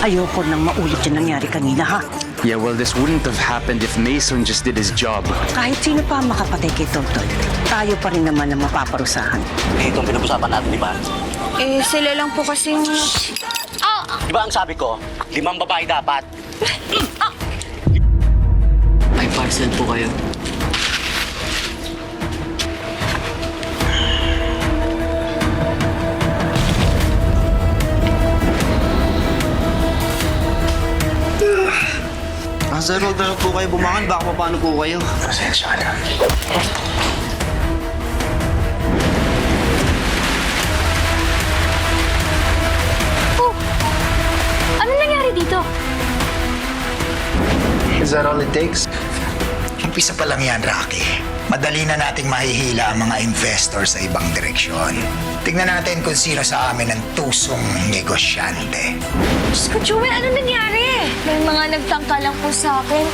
Ayoko nang maulit yung nangyari kanina, ha? Yeah, well, this wouldn't have happened if Mason just did his job. Kahit sino pa ang makapatay kay Totoy, tayo pa rin naman ang mapaparusahan. Itong pinag-usapan natin, di ba? Eh, sila lang po kasing... Di ba ang sabi ko, 5 babae dapat? May parcel po kayo. Sir, huwag na lang po kayo bumangan. Baka paano po kayo. Pasensya ka na. Oh! Ano nangyari dito? Is that all it takes? Umpisa pa lang yan, Rocky. Madali na nating mahihila ang mga investor sa ibang direksyon. Tingnan natin kung sino sa amin ang tusong negosyante. Diyos ko, Jewel, ano nangyari? May mga nagtangka lang po sa akin.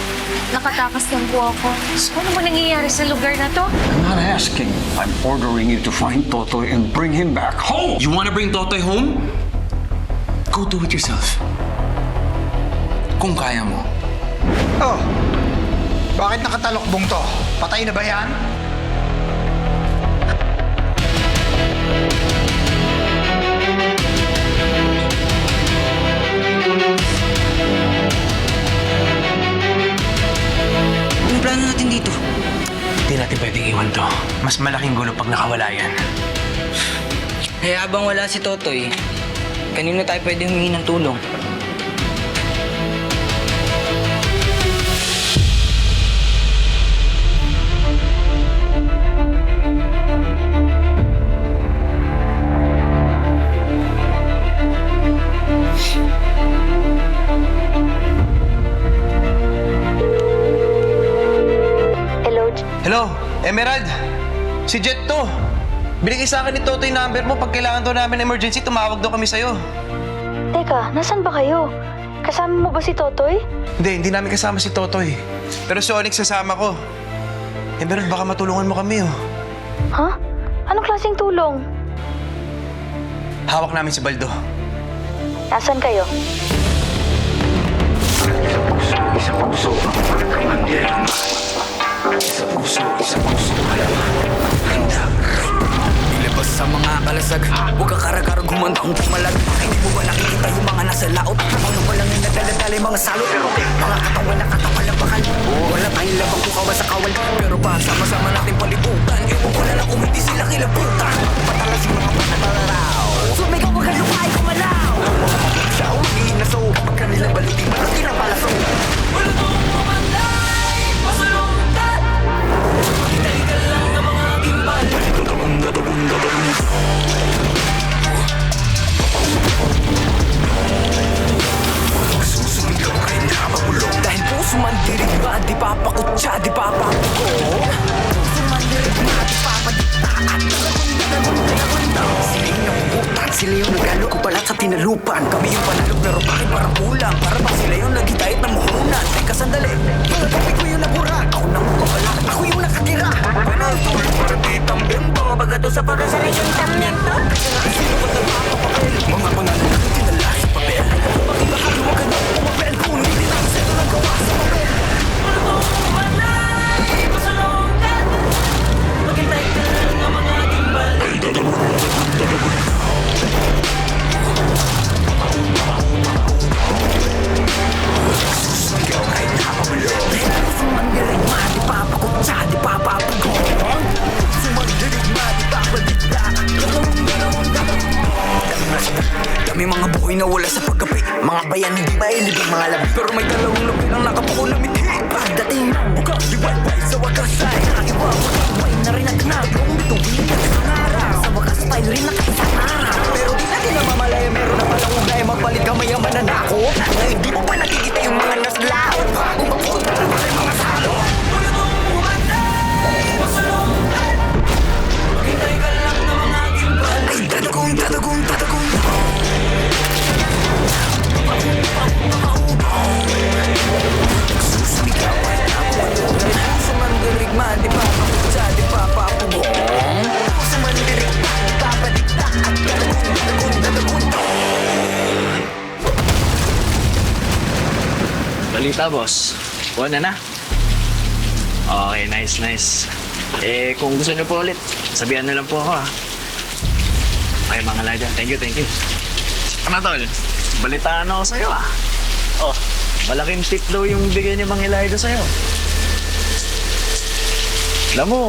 Nakatakas lang po ako. Diyos ko, ano ba nangyayari sa lugar na to? I'm not asking. I'm ordering you to find Totoy and bring him back home. You wanna bring Totoy home? Go do it yourself. Kung kaya mo. Oh, bakit nakatalokbong to? Patay na ba yan? Anong plano natin dito? Hindi natin pwedeng iwan to. Mas malaking gulo pag nakawala yan. Eh, habang wala si Totoy, kanino tayo pwede humingi ng tulong? Hello, Emerald. Si Jet to. Binigay sa akin ni Totoy number mo. Pag kailangan to namin emergency, tumawag daw kami sa'yo. Teka, nasan ba kayo? Kasama mo ba si Totoy? Hindi namin kasama si Totoy. Pero si Onyx sasama ko. Emerald, baka matulungan mo kami, oh. Ha? Anong klaseng tulong? Hawak namin si Baldo. Nasaan kayo? Ilabas sa mga kalasag, huwag kang karagarag humanda kung pumalag. Hindi mo ba nakikita yung mga nasa laot? Ano ba lang yung nagdala-dala yung mga salot? Mga katawan na katawan lang bakal. Wala tayong labang kukawa sa kawal. Pero pa sama-sama natin palibutan. Ewan ko na lang kung hindi sila kilabutan. Patalas yung mga panabalaraw. Sumigaw wag kang lupain kumalaw. Sa uliin na so, kapag kanilang balutin, malaki na palaso. Wala mong pumanday, masalungkat. Italigal lang ng mga gimbal. Susumigaw kayo na mabulong. Dahil puso man dirigma, di papakutsa, di papapuko. Puso man dirigma, di papadikta. At sila yung napuputan, sila yung nagalo ko pala sa tinalupan. Kami yung panalo pero bakit parang kulang? Para ba sila yung nagitayat ng muhunan? Teka sandali, mga kapit ko yung nabura. Ako nang mukabala, ako yung nakatira. Pero ito yung parang ditang bimbo. Baga to sa para sa resyong tamyento. Sino ba nagpapapapel? Mga pangalan na tinala sa papel. Pakibahagi wag ka na pumapel. Kung hindi na kasi ito nagawa sa papel. Wala mo kumanay, masalungkat. Maghintay ka lang ng mga gimbal. Susumigaw kahit nakapulong. Sumandirig ma, di papakutsa, di papapagong. Sumandirig ma, di papadikta. Dami mga buhay na wala sa pagkapi. Mga bayan hindi mailibig mga labi. Pero may dalawang labi lang nakapuko na mithi. Pagdating ng buka, di wipe sa wakas ay naiba. Pagkakaway na rin at nagong bituin at nangarap. Sa wakas tayo rin nakasang araw. Pero di natin namamalaya, meron na palang ugay. Magpalit ka mayaman na nako. Ngayon di mo pa nakikita yung mga naslaw. Kung mapunta na rin mga salo. Wala mong pumatay, masalungkat. Maghintay ka lang ng mga gimbal. Ay tatagong, tatagong, tatagong. Susumigaw ay ako. Sumandirig man, di pa makutsa, di pa Tapos, buwan na na. Okay, nice. Eh, kung gusto niyo po ulit, sabihan na lang po ako, ha? Okay, mga Laja. Thank you. Ano, tol? Balitaan ako sa'yo, ah. Oh, malaking tip daw yung bigay ni Mang Elijah sa'yo. Alam mo,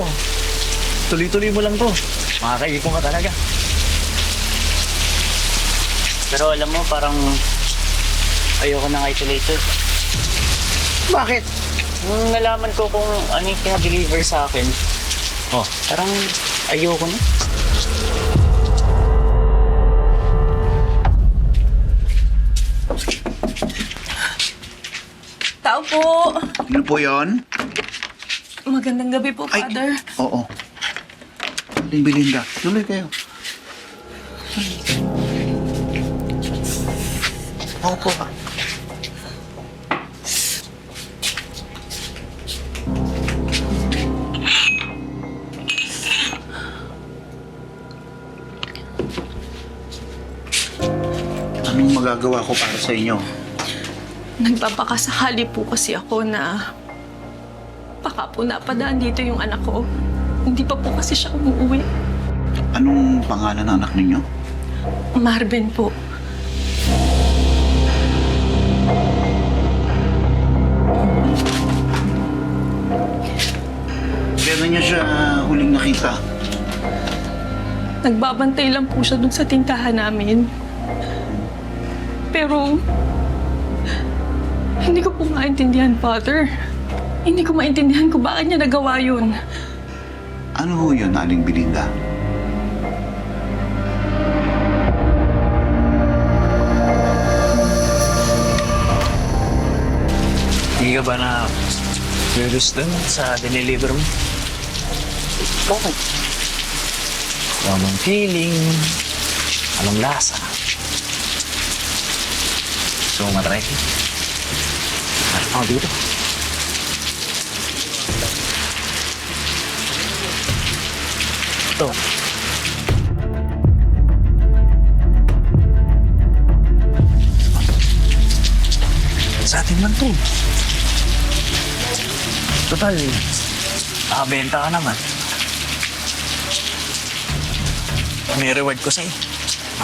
tuloy-tuloy mo lang to. Makakaipon ka talaga. Pero alam mo, parang ayoko na nga ituloy ito. Bakit? Nung nalaman ko kung ano yung pinadeliver sa akin, parang ayoko na. Tao po. Ano po yun? Magandang gabi po, Father. Oo. Aling Belinda, tuloy kayo. Opo. Anong magagawa ko para sa inyo? Nagpapakasakali po kasi ako na baka po napadaan dito yung anak ko. Hindi pa po kasi siya umuwi. Anong pangalan ng anak ninyo? Marvin po. Kailan niya siya huling nakita? Nagbabantay lang po siya dun sa tindahan namin. Pero hindi ko po maintindihan, Father. Hindi ko maintindihan kung bakit niya nagawa yun. Ano ho yun, Aling Belinda? Hindi ka ba na curious dun sa dineliver mo? Bakit? Anong feeling? Anong lasa? Gusto mo matry? Ako dito. Ito. Sa atin man to. Total, benta ka naman. May reward ko sa'yo.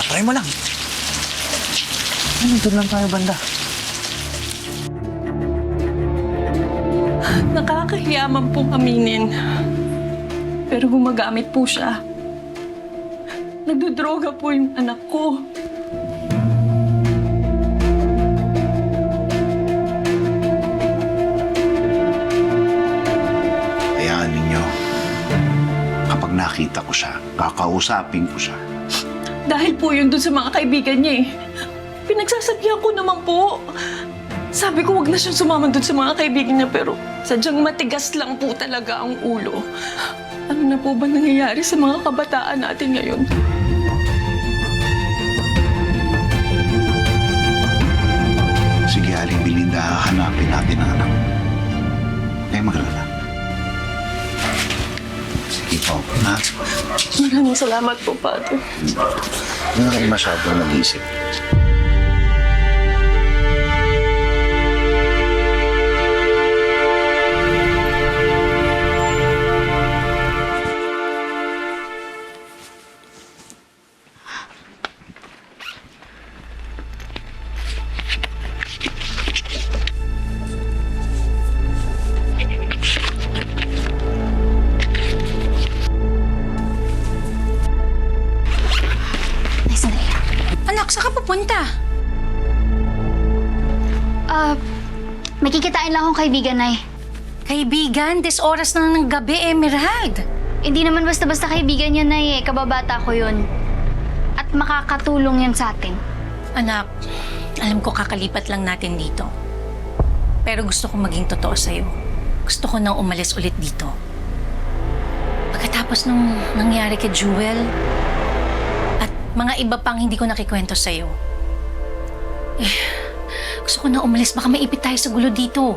Try mo lang. Doon lang tayo banda. Nakakahiyaman pong aminin. Pero gumagamit po siya. Nagdodroga po yung anak ko. Hayaan ninyo. Kapag nakita ko siya, kakausapin ko siya. Dahil po yun dun sa mga kaibigan niya eh. Pinagsasabihan ko naman po. Sabi ko wag na siyang sumama dun sa mga kaibigan niya pero sadyang matigas lang po talaga ang ulo. Ano na po ba nangyayari sa mga kabataan natin ngayon? Sige, Aling Belinda, hanapin natin ang anak. Kaya magalala. Sige po, na. Maraming salamat po, Father. Hindi na kayo masyadong nag-iisip. Anak, saan ka pupunta? May kikitain lang akong kaibigan, Nay. Kaibigan, des oras na ng gabi, Emerald. Hindi naman basta-basta kaibigan yan, Nay. Kababata ko yun. At makakatulong yan sa atin. Anak, alam ko kakalipat lang natin dito. Pero gusto ko maging totoo sa'yo. Gusto ko nang umalis ulit dito. Pagkatapos nung nangyari kay Jewel, at mga iba pang hindi ko nakikwento sa'yo. Gusto ko nang umalis. Baka maipit tayo sa gulo dito.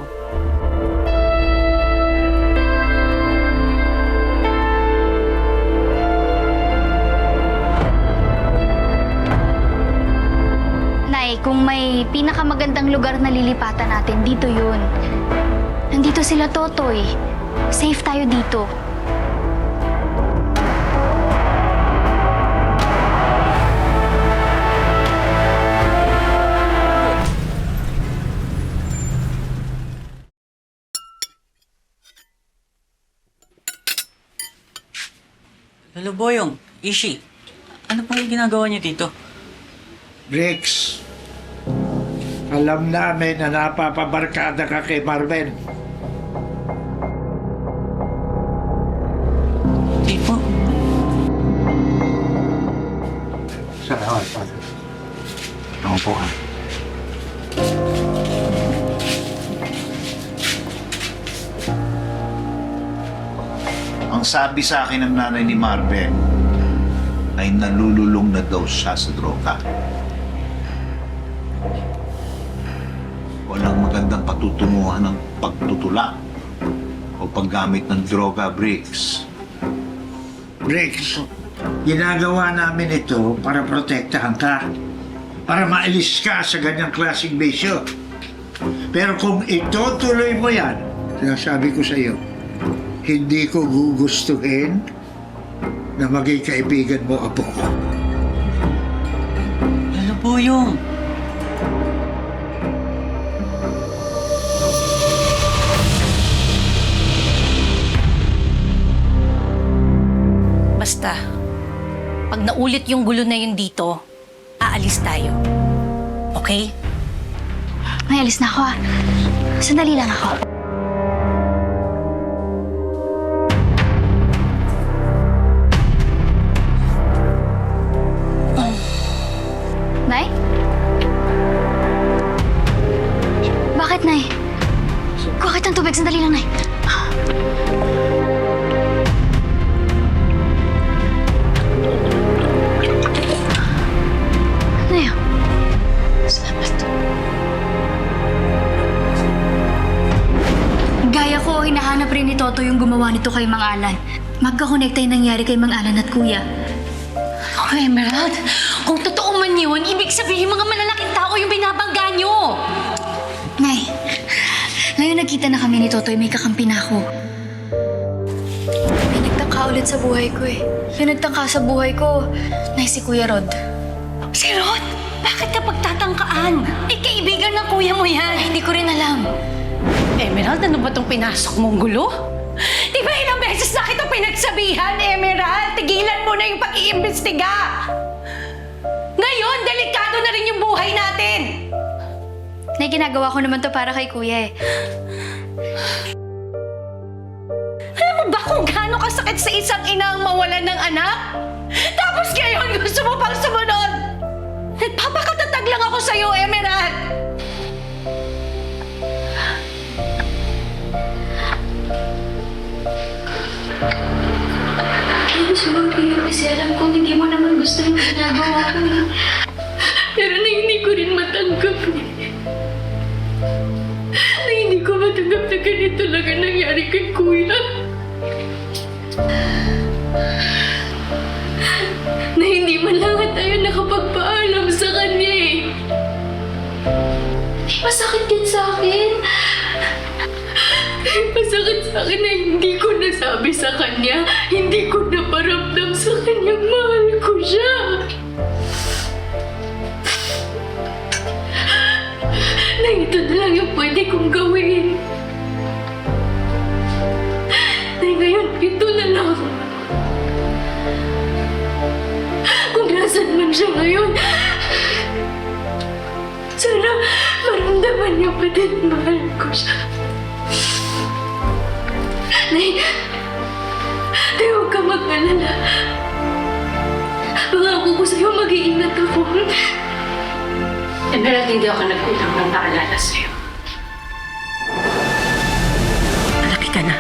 Nay, Kung may pinakamagandang lugar na lilipatan natin, dito yun. Nandito sila, Totoy. Safe tayo dito. Hello, Boyong. Ishi. Ano po yung ginagawa niyo dito? Briggs, alam namin na napapabarkada ka kay Marvin. Hindi po. Salamat, Father. Ako po. Ang sabi sa akin ng nanay ni Marvin ay nalululong na daw siya sa droga. Walang magandang patutunguhan ng pagtutula o paggamit ng droga, Briggs. Briggs, ginagawa namin ito para protektahan ka. Para maalis ka sa ganyang klaseng bisyo. Pero kung itutuloy mo yan, sinasabi ko sa iyo, hindi ko gugustuhin na maging kaibigan mo apo ko. Hello, Boyong. Basta, pag naulit yung gulo na yun dito, aalis tayo. Okay? May alis na ako ah. Sandali lang ako. Nay? Bakit, Nay? Bakit ang tubig? Sandali lang, Nay. Nay, salamat. Gaya ko, hinahanap rin ni Toto yung gumawa nito kay Mang Alan. Magkakonekta yung nangyari kay Mang Alan at Kuya. Oh, Emerald, kung totoo man yun, ibig sabihin mga malalaking tao yung binabangga nyo. Nay, ngayon nagkita na kami ni Totoy, may kakampi na ako. May nagtangka ulit sa buhay ko eh. Yung nagtangka sa buhay ko, Nay, si Kuya Rod. Si Rod, bakit ka pagtatangkaan? Kaibigan ng kuya mo yan. Ay, hindi ko rin alam. Emerald, ano ba itong pinasok mong gulo? Di ba ilang beses na kitang pinagsabihan, Emerald? Tigilan mo na yung pag-iimbestiga! Ngayon, delikado na rin yung buhay natin! Nay, ginagawa ko naman to para kay Kuya eh. Alam mo ba kung gaano kasakit sa isang ina ang mawalan ng anak? Tapos ngayon, gusto mo pang sumunod! Nagpapakatatag lang ako sa'yo, Emerald! I'm sorry, kasi alam kong hindi mo naman gusto yung ginagawa ko eh. Pero na hindi ko rin matanggap eh. Na hindi ko matanggap na ganito lang ang nangyari kay Kuya. Na hindi man lang tayo nakapagpaalam sa kanya eh. Masakit din sa akin. Masakit sa akin na hindi ko nasabi sa kanya. Hindi ko naparamdam sa kanyang mahal ko siya. Na ito na lang yung pwede kong gawin. Na ngayon, ito na lang. Kung nasan man siya ngayon, sana maramdaman niya pa din mahal ko siya. Nay, huwag ka mag-alala. Pangako ko sa'yo, mag-iingat ako. Emerald, hindi ako nagkulang ng paalala sa'yo. Malaki ka na.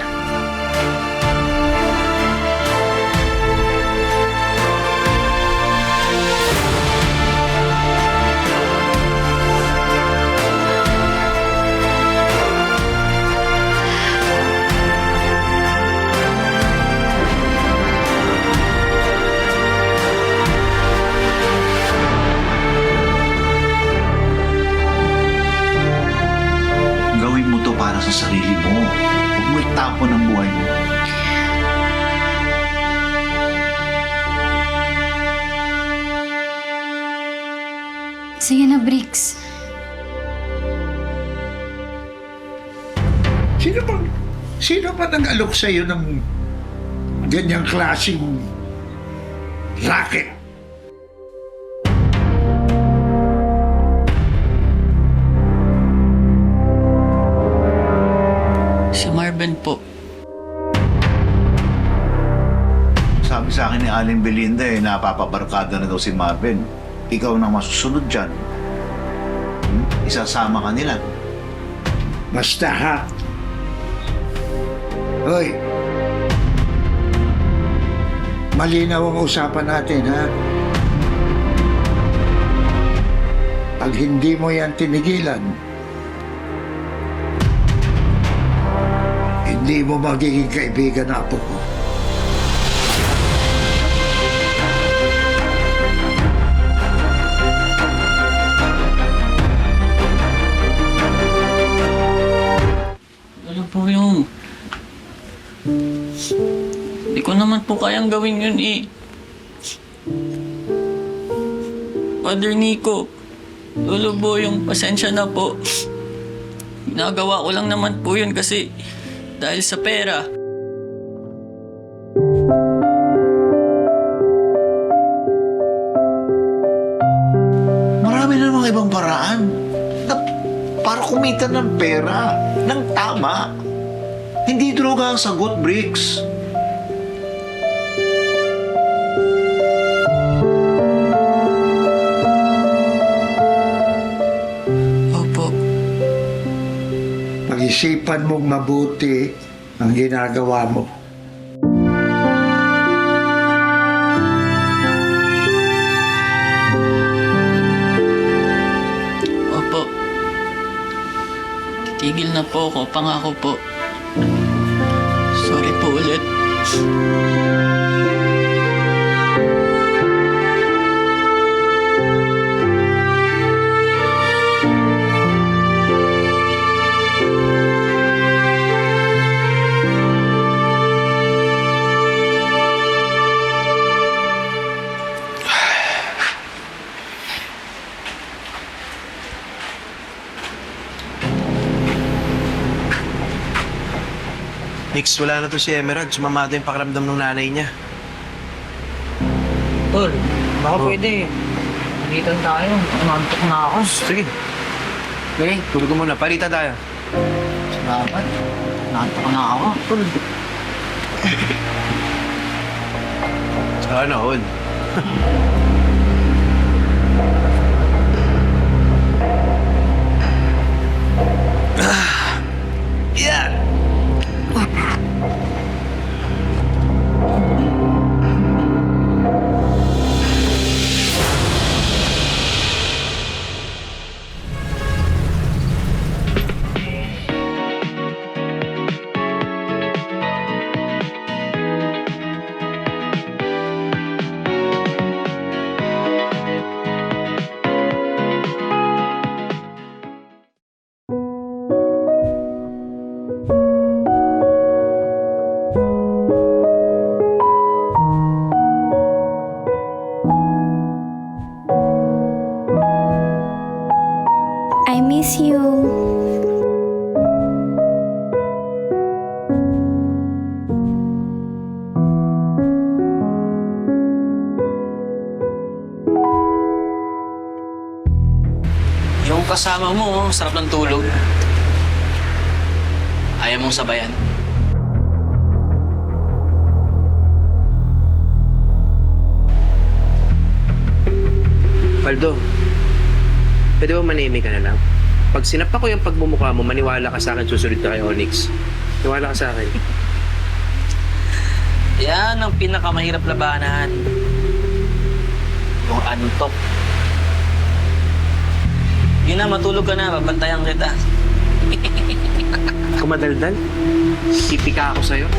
Sige na, Bricks. Sino ba nag-alok sa'yo ng ganyang klaseng racket? Si Marvin po. Sabi sa akin ni Aling Belinda napapabarkada na daw si Marvin. Ikaw na masusunod dyan. Isasama ka nila. Basta ha. Hoy. Malinaw ang usapan natin, ha? Pag hindi mo yan tinigilan, hindi mo magiging kaibigan na apo ko. Ano po yung... Hindi ko naman po kayang gawin yun eh. Father Nico, Lolo Boyong, pasensya na po. Ginagawa ko lang naman po yun kasi dahil sa pera. Marami na mga ibang paraan na para kumita ng pera, ng tama. Hindi droga ang sagot, Bricks. Opo. Pag-isipan mong mabuti ang ginagawa mo. Opo. Titigil na po ako, pangako po. Sorry po ulit. Nix, wala na to si Emerald. Sumamado yung pakiramdam ng nanay niya. Tol, baka pwede. Palitan tayo. Umantok na ako. Sige. Okay, tulog ko muna. Palitan tayo. Salamat. Umantok na ako. Tol. Sana all. Yan! I miss you. Yung kasama mo, sarap ng tulog. Ayaw mong sabayan. Paldo, pwede ba manahimik ka na lang? Pag sinapa ko yung pagmumukha mo, maniwala ka sa akin, susunod ka kay Onyx. Maniwala ka sa akin. Yan ang pinakamahirap labanan. Yung antok. Yun na, matulog ka na. Babantayan kita. Kumadaldal, pipika ako sa'yo.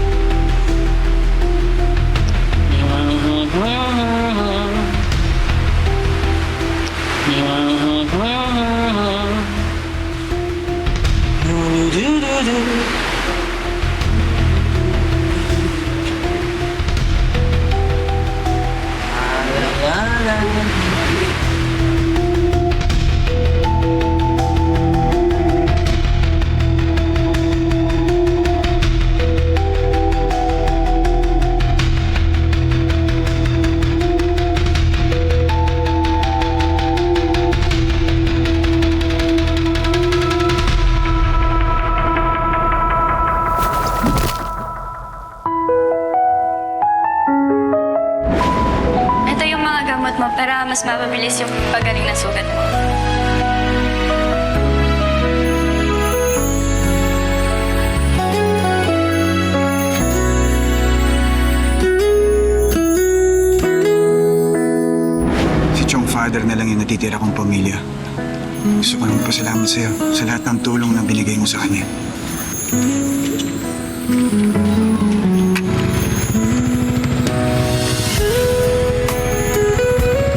gamot mo para mas mapabilis yung pagaling ng sugat mo. Si Chong father na lang yung natitira kong pamilya. Gusto ko lang pasalamat sa'yo sa lahat ng tulong na binigay mo sa kanya.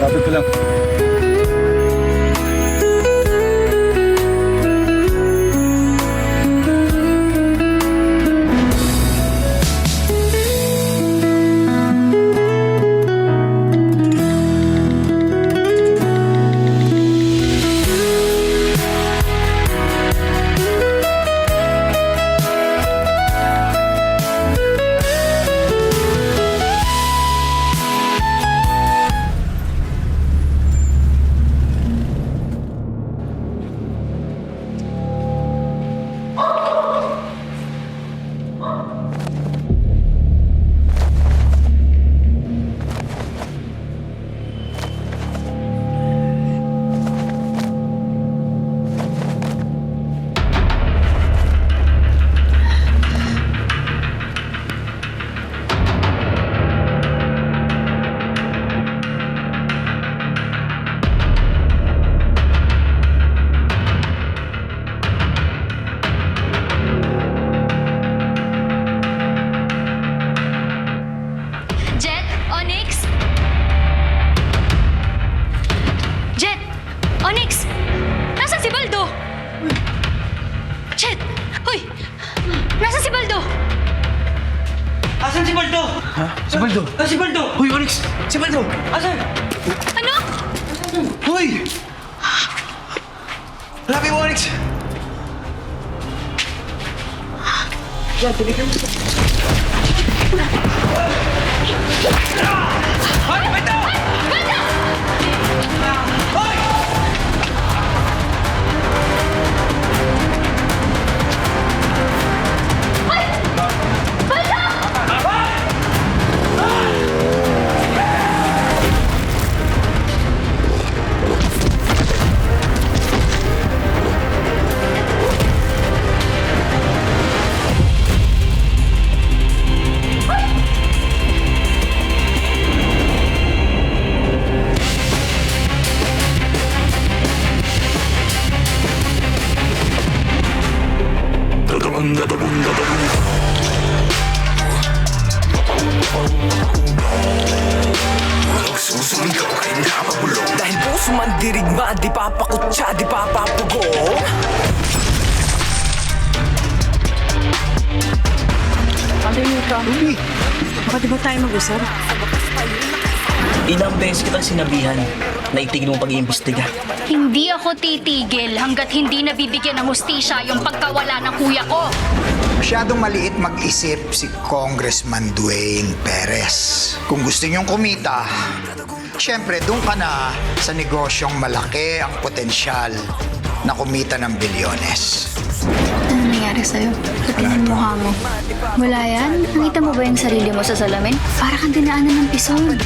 Lapit ko lang. Jet? Onyx? Jet? Onyx? Nasaan si Baldo? Jet! Hoy! Nasaan si Baldo? Asan si Baldo? Ha? Si Baldo? Si Baldo! Hoy, Onyx! Si Baldo! Asan? Ano? Hoy! Hanapin mo, Onyx! Yan, tinigil mo. Hoy! Baldo! Baldo! Hoy! Dahil puso man dirigma, di papakutsa, di papapugo. Father Nico. Pwede ba tayo mag-usap? Ilang beses kitang sinabihan na itigil mong pag-iimbestiga. Hindi ako titigil hanggat hindi nabibigyan ng hustisya yung pagkawala ng kuya ko. Masyadong maliit mag-isip si Congressman Dwayne Perez. Kung gusto niyong kumita, syempre doon ka na sa negosyong malaki ang potensyal na kumita ng bilyones. Ano nangyari sa'yo? Pati yung mukha mo. Wala yan? Nakita mo ba yung sarili mo sa salamin? Para kang dinaanan ng pisong.